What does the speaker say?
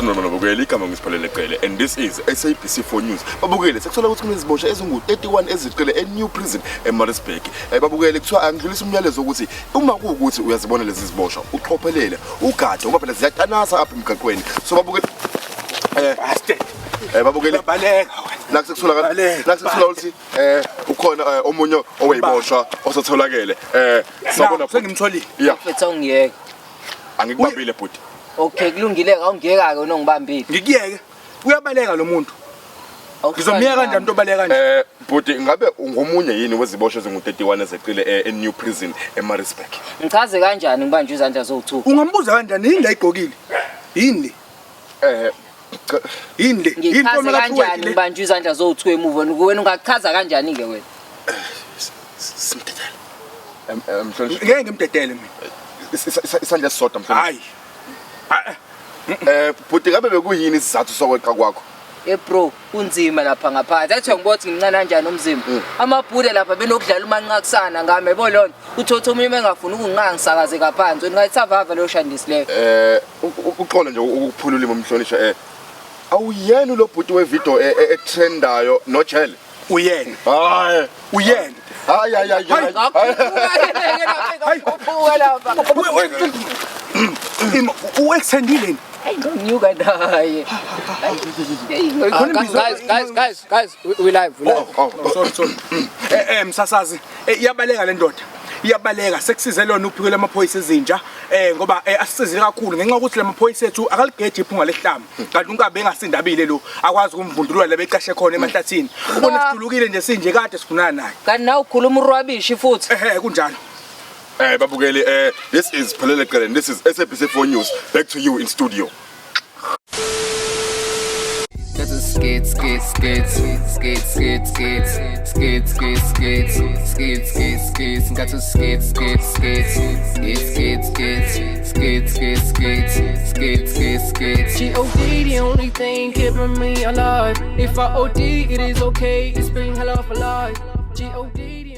Noma babukele igama ngisiphelele qele and this is SABC4 News. Babukele sekuthola ukuthi kunezibosha ezingu-31 eziqele e-New Prison eMaritzburg. Babukele kuthiwa angidlulisa umyalezo ukuthi uma kuwukuthi uyazibona lezi zibosha uqophelele ugade ngoba phela ziyatanasa apha emgaqweni. So babukele babukele baleka la sekuthola ukuthi ukhona omunye owayibosha osatholakele sabona sengimtholile Mfethu ungiyeke angikubambile bhuti. Okay kulungile awungiyeka ke nongibambile ngikuyeke uyabaleka lo muntu ngizomyeka kanjani umuntu obaleka kanje bhuti ngabe ungomunye yini wezibosho ezingu-31 ezeqile e-New Prison eMaritzburg? Ngichaze kanjani ngibanje izandla zowu2 ungambuza kanjani yini la igqokile yini yini le ngichaze kanjani ngibanje izandla zowu2 emuva wena ungachaza kanjani ke wena simdedele ngeke ngimdedele mina isandla sisodwa mfana. Hayi bhuti ngabe bekuyini isizathu sokweqa kwakho? bro kunzima lapha ngaphansi athi ngibothi ngimncane kanjani umzimba amabhude lapha benokudlala umanqakusana ngame yabo lona uthotha omunye engafuni ukunginqa ngisakaze kaphansi wena ngayitsavava lo shandisileyo uqola nje ukuphulula imhlonishwa awuyena lo bhuti wevideo etrendayo noJele uyena hayi uyena hayi uextendile ngiyuka naye guys we live sorry msasazi iyabaleka le ndoda iyabaleka sekusize lona uphiko lamaphoyisa ezintsha ngoba asisizile kakhulu ngenxa ukuthi lamaphoyisa ethu akaligedi iphunga lehlamba kanti unkabe engasindabile lo akwazi ukumvundulula labeqashe khona emahlathini ubona sidulukile nje sinje kade sifunana naye kanti nawe ukhuluma urwabishi futhi kunjalo babukele this is Phelele Qele and this is SABC4 News. Back to you in studio. Skate, got to skate. G.O.D. the only thing keeping me alive. If I OD, it is okay. It's been hell of a life. G.O.D.